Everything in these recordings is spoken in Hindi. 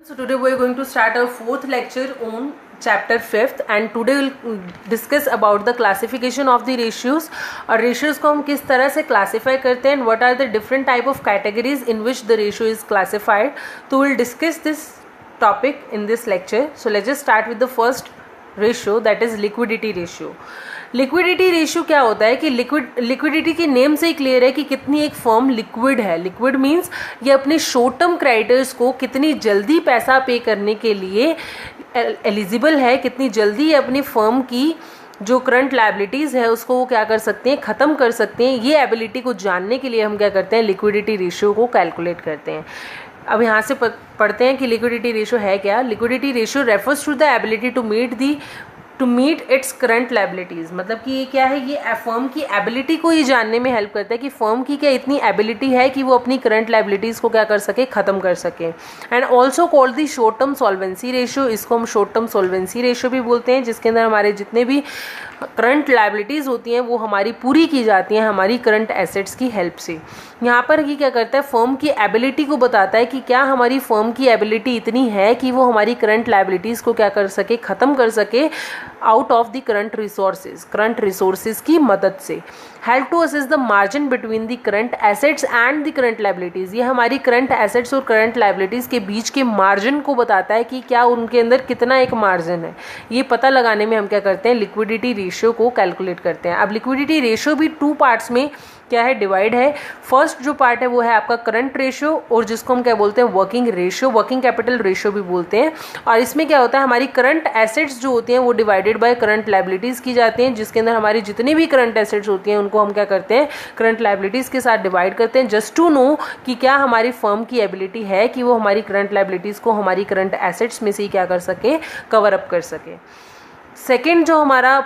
So today we are going to start our fourth lecture on chapter 5th and today we'll discuss about the classification of the ratios और ratios को हम किस तरह से classify करते हैं and what are the different type of categories in which the ratio is classified. So we'll discuss this topic in this lecture. So let's just start with the first ratio, that is liquidity ratio. Liquidity ratio क्या होता है कि लिक्विडिटी के नेम से ही क्लियर है कि कितनी एक फर्म लिक्विड है. लिक्विड मीन्स ये अपने शॉर्ट टर्म क्रेडिटर्स को कितनी जल्दी पैसा पे करने के लिए एलिजिबल है, कितनी जल्दी ये अपनी फर्म की जो करंट लायबिलिटीज़ है उसको वो क्या कर सकते हैं, ख़त्म कर सकते हैं. ये एबिलिटी को जानने के लिए हम क्या करते हैं, लिक्विडिटी रेशियो को कैलकुलेट करते हैं. अब यहाँ से पढ़ते हैं कि लिक्विडिटी रेशियो है क्या. Liquidity ratio refers to the ability to meet its current liabilities. मतलब कि ये क्या है, ये फर्म की एबिलिटी को ये जानने में हेल्प करता है कि फर्म की क्या इतनी एबिलिटी है कि वो अपनी करंट लायबिलिटीज़ को क्या कर सके, ख़त्म कर सके. And also called the short term solvency ratio. इसको हम शॉर्ट टर्म सॉल्वेंसी रेशियो भी बोलते हैं, जिसके अंदर हमारे जितने भी करंट लायबिलिटीज़ होती हैं वो हमारी पूरी की जाती हैं हमारी करंट एसेट्स की हेल्प से. यहाँ पर ये क्या करता है, फर्म की एबिलिटी को बताता है कि क्या हमारी फर्म की एबिलिटी इतनी है कि वो हमारी करंट लायबिलिटीज़ को क्या कर सके, ख़त्म कर सके out of the current resources की मदद से. Help to assess the margin between the current assets and the current liabilities. ये हमारी करंट एसेट्स और करंट लायबिलिटीज़ के बीच के मार्जिन को बताता है कि क्या उनके अंदर कितना एक मार्जिन है. ये पता लगाने में हम क्या करते हैं, लिक्विडिटी रेशियो को कैलकुलेट करते हैं. अब लिक्विडिटी रेशियो भी टू पार्ट्स में क्या है, डिवाइड है. फर्स्ट जो पार्ट है वो है आपका करंट रेशियो, और जिसको हम क्या बोलते हैं, working ratio, working capital ratio भी बोलते हैं. और इसमें क्या होता है, हमारी करंट एसेट्स जो होती हैं वो डिवाइडेड बाय करंट लायबिलिटीज़ की जाती हैं, जिसके अंदर हमारी जितनी भी करंट एसेट्स होती हैं उनको हम क्या करते हैं, करंट लायबिलिटीज़ के साथ डिवाइड करते हैं, जस्ट टू नो कि क्या हमारी फर्म की एबिलिटी है कि वो हमारी करंट लायबिलिटीज़ को हमारी करंट एसेट्स में से ही क्या कर सके, कवर अप कर सके. सेकेंड जो हमारा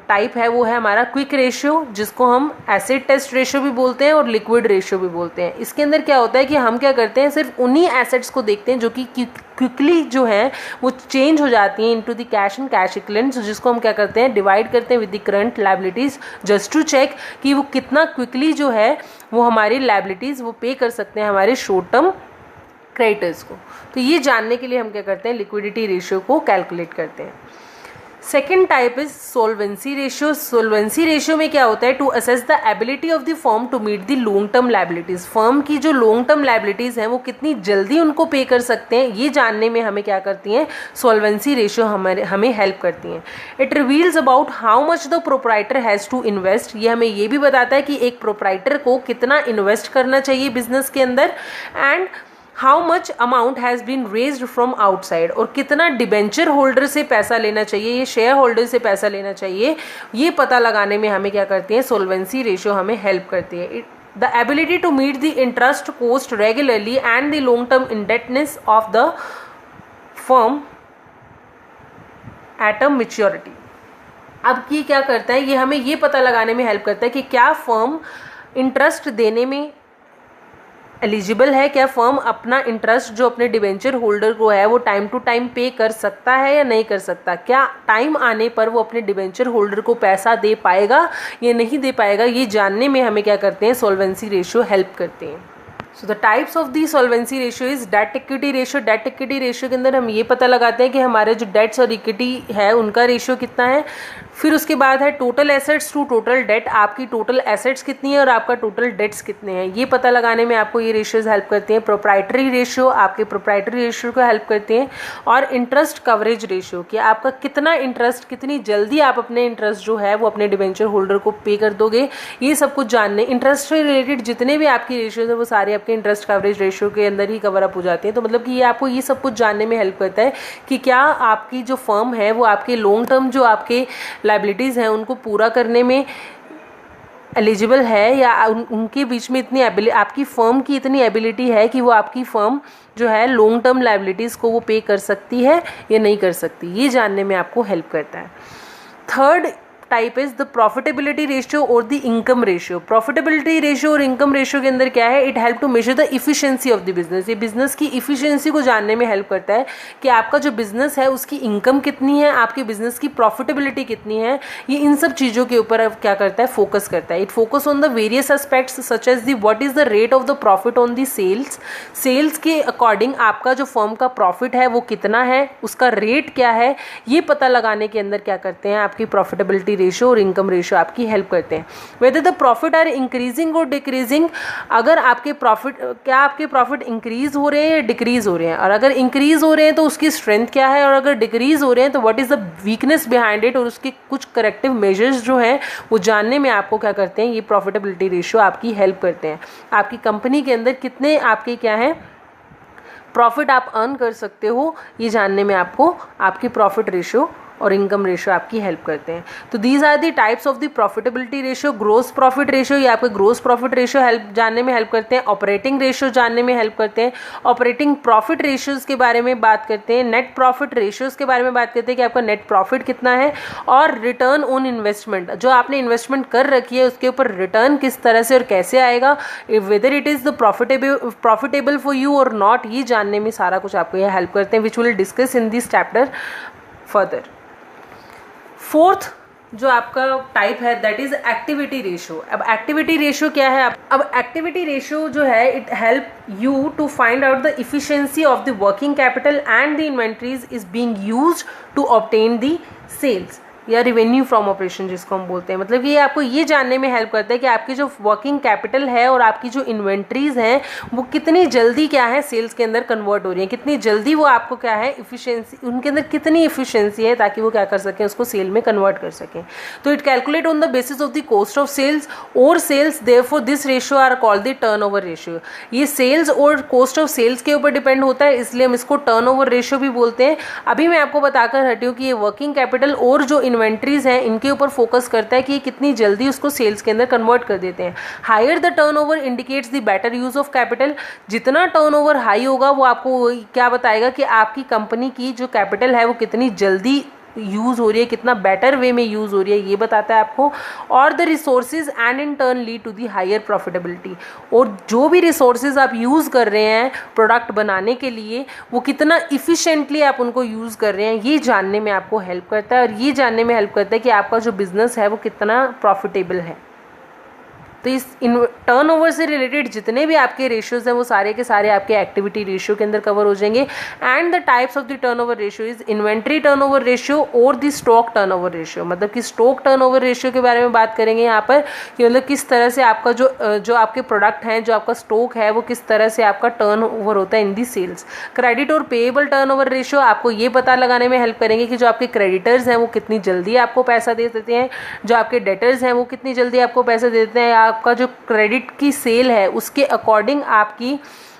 टाइप है वो है हमारा क्विक रेशियो, जिसको हम एसिड टेस्ट रेशियो भी बोलते हैं और लिक्विड रेशियो भी बोलते हैं. इसके अंदर क्या होता है कि हम क्या करते हैं, सिर्फ उन्हीं एसेट्स को देखते हैं जो कि क्विकली जो है वो चेंज हो जाती हैं into the cash and cash equivalents, जिसको हम क्या करते हैं, डिवाइड करते हैं with the current liabilities, just to check कि वो कितना क्विकली जो है वो हमारी लायबिलिटीज़ वो पे कर सकते हैं हमारे शॉर्ट टर्म क्रेडिटर्स को. तो ये जानने के लिए हम क्या करते हैं, लिक्विडिटी रेशियो को कैलकुलेट करते हैं. Second type is solvency ratio. Solvency ratio में क्या होता है, to assess the ability of the firm to meet the long term liabilities. Firm की जो लॉन्ग टर्म लायबिलिटीज हैं वो कितनी जल्दी उनको पे कर सकते हैं, ये जानने में हमें क्या करती हैं, सोल्वेंसी रेशियो हमें हेल्प करती हैं. It reveals about how much the proprietor has to invest. ये हमें ये भी बताता है कि एक प्रोप्राइटर को कितना इन्वेस्ट करना चाहिए बिजनेस के अंदर, and how much amount has been raised from outside, और कितना डिबेंचर होल्डर से पैसा लेना चाहिए, ये शेयर होल्डर से पैसा लेना चाहिए. ये पता लगाने में हमें क्या करती है, सोल्वेंसी रेशियो हमें हेल्प करती है. The ability to meet the interest cost regularly and the long term indebtedness of the firm at a maturity. अब ये क्या करता है, ये हमें ये पता लगाने में हेल्प करता है कि क्या फर्म इंटरेस्ट देने में एलिजिबल है, क्या फर्म अपना इंटरेस्ट जो अपने डिबेंचर होल्डर को है वो टाइम टू टाइम पे कर सकता है या नहीं कर सकता, क्या टाइम आने पर वो अपने डिबेंचर होल्डर को पैसा दे पाएगा या नहीं दे पाएगा. ये जानने में हमें क्या करते हैं, सोल्वेंसी रेशियो हेल्प करते हैं. So the types of the solvency ratio is debt equity ratio. Debt equity ratio के अंदर हम ये पता लगाते हैं कि हमारे जो डेट्स और इक्विटी है उनका रेशियो कितना है. फिर उसके बाद है total assets to total debt. आपकी टोटल एसेट्स कितनी है और आपका टोटल डेट्स कितने हैं, ये पता लगाने में आपको ये रेशियोज हेल्प करते हैं. प्रोप्राइटरी रेशियो आपके प्रोप्राइटरी रेशियो को हेल्प करते हैं. और इंटरेस्ट कवरेज रेशियो, कि आपका कितना इंटरेस्ट, कितनी जल्दी आप अपने इंटरेस्ट जो है वो अपने डिबेंचर होल्डर को पे कर दोगे, ये सब कुछ जानने. इंटरेस्ट से रिलेटेड जितने भी आपकी रेशियोज है वो सारे आपके इंटरेस्ट कवरेज रेशियो के अंदर ही कवर अप हो जाते हैं. तो मतलब कि ये आपको ये सब कुछ जानने में हेल्प करता है कि क्या आपकी जो फर्म है वो आपके लॉन्ग टर्म जो आपके लायबिलिटीज़ हैं उनको पूरा करने में एलिजिबल है, या उनके बीच में इतनी आपकी फर्म की इतनी एबिलिटी है कि वो आपकी फर्म जो है लॉन्ग टर्म लायबिलिटीज़ को वो पे कर सकती है या नहीं कर सकती. ये जानने में आपको हेल्प करता है. Third type is the profitability ratio और the income ratio. Profitability ratio और इनकम रेशियो के अंदर क्या है, it help to measure the efficiency of the business. ये बिजनेस की इफिशिएंसी को जानने में हेल्प करता है कि आपका जो बिजनेस है उसकी इनकम कितनी है, आपके बिजनेस की प्रॉफिटेबिलिटी कितनी है। ये इन सब चीज़ों के ऊपर क्या करता है, फोकस करता है। It focus on the various aspects such as the what is the rate of the profit on the sales. Sales के अकॉर्डिंग आपका जो फर्म का प्रॉफिट है वो कितना है, उसका रेट क्या है, ये पता लगाने के अंदर क्या करते हैं, आपकी प्रॉफिटेबिलिटी रेशियो और इनकम रेशियो आपकी हेल्प करते हैं। Whether the profit are increasing और डिक्रीजिंग, अगर आपके प्रॉफिट, क्या आपके प्रॉफिट इंक्रीज हो रहे हैं या डिक्रीज हो रहे हैं, और अगर इंक्रीज हो रहे हैं तो उसकी स्ट्रेंथ क्या है, और अगर डिक्रीज हो रहे हैं तो what is the weakness behind it, और उसके कुछ करेक्टिव मेजर्स जो हैं वो जानने में आपको क्या करते हैं, ये प्रॉफिटेबिलिटी रेशियो आपकी हेल्प करते हैं। आपकी कंपनी के अंदर कितने आपके क्या है प्रॉफिट आप अर्न कर सकते हो, ये जानने में आपको आपकी प्रॉफिट रेशियो और इनकम रेशियो आपकी हेल्प करते हैं। तो these are the types of the profitability ratio. Gross profit ratio, ये आपके ग्रोस प्रॉफिट रेशियो हेल्प जानने में हेल्प करते हैं। ऑपरेटिंग रेशियो जानने में हेल्प करते हैं। ऑपरेटिंग प्रॉफिट रेशियोज के बारे में बात करते हैं। नेट प्रॉफिट रेशियोज के बारे में बात करते हैं कि आपका नेट प्रॉफिट कितना है। और रिटर्न ऑन इन्वेस्टमेंट, जो आपने इन्वेस्टमेंट कर रखी है उसके ऊपर रिटर्न किस तरह से और कैसे आएगा, whether it is the profitable for you और नॉट, ये जानने में सारा कुछ आपको ये हेल्प करते हैं, which will discuss in this chapter further. Fourth जो आपका टाइप है दैट इज एक्टिविटी रेशियो। अब एक्टिविटी रेशियो क्या है, अब एक्टिविटी रेशियो जो है it help you to find out the efficiency of the working capital and the inventories is being used to obtain the sales या रेवेन्यू फ्रॉम ऑपरेशन जिसको हम बोलते हैं। मतलब कि ये आपको ये जानने में हेल्प करता है कि आपकी जो वर्किंग कैपिटल है और आपकी जो इन्वेंट्रीज हैं वो कितनी जल्दी क्या है सेल्स के अंदर कन्वर्ट हो रही है, कितनी जल्दी वो आपको क्या है इफिशिएंसी, उनके अंदर कितनी इफिशिएंसी है ताकि वो क्या कर सकें, उसको सेल में कन्वर्ट कर सकें। तो it calculate on the basis of the cost of sales और sales, therefore this ratio are called the turnover ratio. ये सेल्स और कॉस्ट ऑफ सेल्स के ऊपर डिपेंड होता है, इसलिए हम इसको टर्नओवर रेशियो भी बोलते हैं। अभी मैं आपको बताकर हटी हूँ कि ये वर्किंग कैपिटल और जो इन्वेंट्रीज हैं इनके ऊपर फोकस करता है कि कितनी जल्दी उसको सेल्स के अंदर कन्वर्ट कर देते हैं। Higher the turnover indicates the better use of capital. जितना टर्नओवर हाई होगा वो आपको क्या बताएगा कि आपकी कंपनी की जो कैपिटल है वो कितनी जल्दी यूज़ हो रही है, कितना बेटर वे में यूज़ हो रही है, ये बताता है आपको। और the resources and in turn lead to the higher profitability. और जो भी रिसोर्सेज आप यूज़ कर रहे हैं प्रोडक्ट बनाने के लिए वो कितना इफ़िशेंटली आप उनको यूज़ कर रहे हैं, ये जानने में आपको हेल्प करता है। और ये जानने में हेल्प करता है कि आपका जो बिज़नेस है वो कितना प्रॉफिटेबल है। तो इस टर्नओवर से रिलेटेड जितने भी आपके रेशियोज हैं वो सारे के सारे आपके एक्टिविटी रेशियो के अंदर कवर हो जाएंगे। And the types of the turnover ratio is inventory turnover ratio और द स्टॉक टर्नओवर रेशियो। मतलब कि स्टॉक टर्नओवर रेशियो के बारे में बात करेंगे यहाँ पर कि मतलब किस तरह से आपका जो आपके प्रोडक्ट हैं, जो आपका स्टॉक है वो किस तरह से आपका टर्नओवर होता है इन दी सेल्स। क्रेडिट और पेएबल टर्नओवर रेशियो आपको ये पता लगाने में हेल्प करेंगे कि जो आपके क्रेडिटर्स हैं वो कितनी जल्दी आपको पैसा दे देते हैं, जो आपके डेटर्स हैं वो कितनी जल्दी आपको पैसा दे देते हैं। आपका जो क्रेडिट की सेल है उसके अकॉर्डिंग आपकी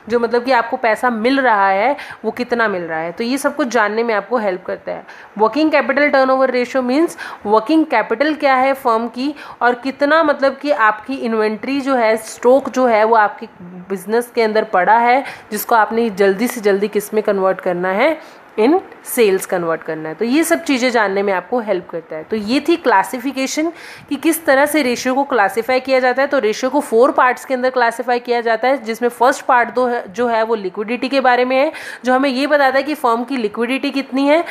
जो मतलब कि आपको पैसा मिल रहा है वो कितना मिल रहा है। तो ये सब कुछ जानने में आपको हेल्प करता है। Working capital turnover ratio means working capital क्या है फर्म की और कितना मतलब कि आपकी इन्वेंट्री जो है, स्टॉक जो है वो आपके बिजनेस के अंदर पड़ा है जिसको आपने जल्दी से जल्दी किस में कन्वर्ट करना है, इन सेल्स कन्वर्ट करना है। तो ये सब चीज़ें जानने में आपको हेल्प करता है। तो ये थी क्लासिफिकेशन कि किस तरह से रेशियो को क्लासिफाई किया जाता है। तो रेशियो को 4 पार्ट्स के अंदर क्लासिफाई किया जाता है, जिसमें फर्स्ट पार्ट जो है वो लिक्विडिटी के बारे में है, जो हमें ये बताता है कि फर्म की लिक्विडिटी कितनी है।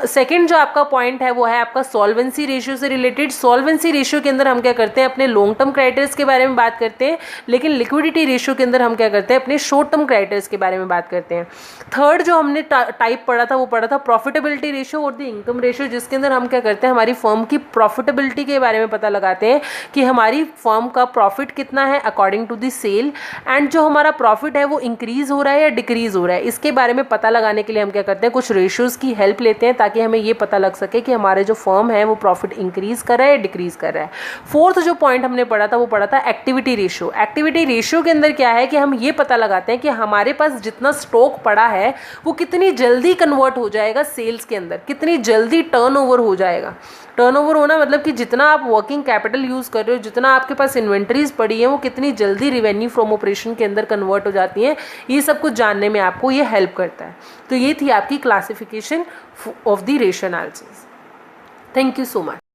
सेकेंड जो आपका पॉइंट है वो है आपका सॉल्वेंसी रेशियो से रिलेटेड। सॉल्वेंसी रेशियो के अंदर हम क्या करते हैं, अपने लॉन्ग टर्म क्राइटेरिया के बारे में बात करते हैं, लेकिन लिक्विडिटी रेशियो के अंदर हम क्या करते हैं, अपने शॉर्ट टर्म क्राइटेरिया के बारे में बात करते हैं। थर्ड जो हमने टाइप पढ़ा था वो पढ़ा था प्रॉफिटेबिलिटी रेशियो और द इनकम रेशियो, जिसके अंदर हम क्या करते हैं, हमारी फर्म की प्रॉफिटेबिलिटी के बारे में पता लगाते हैं कि हमारी फर्म का प्रॉफिट कितना है according to the sale, and जो हमारा प्रॉफिट है वो इंक्रीज हो रहा है या डिक्रीज हो रहा है, इसके बारे में पता लगाने के लिए हम क्या करते हैं, कुछ रेशियोज की हेल्प लेते हैं ताकि हमें ये पता लग सके कि हमारे जो फर्म है वो प्रॉफिट इंक्रीज कर रहा है या डिक्रीज कर रहा है। फोर्थ जो पॉइंट हमने पढ़ा था वो पढ़ा था एक्टिविटी रेशियो। एक्टिविटी रेशियो के अंदर क्या है कि हम ये पता लगाते हैं कि हमारे पास जितना स्टॉक पड़ा है वो कितनी जल्दी कन्वर्ट हो जाएगा सेल्स के अंदर, कितनी जल्दी टर्नओवर हो जाएगा। टर्नओवर होना मतलब कि जितना आप वर्किंग कैपिटल यूज कर रहे हो, जितना आपके पास इन्वेंट्रीज पड़ी है वो कितनी जल्दी रेवेन्यू फ्रॉम ऑपरेशन के अंदर कन्वर्ट हो जाती है। ये सब कुछ जानने में आपको ये हेल्प करता है। तो ये थी आपकी classification of the ratio analysis. Thank you so much.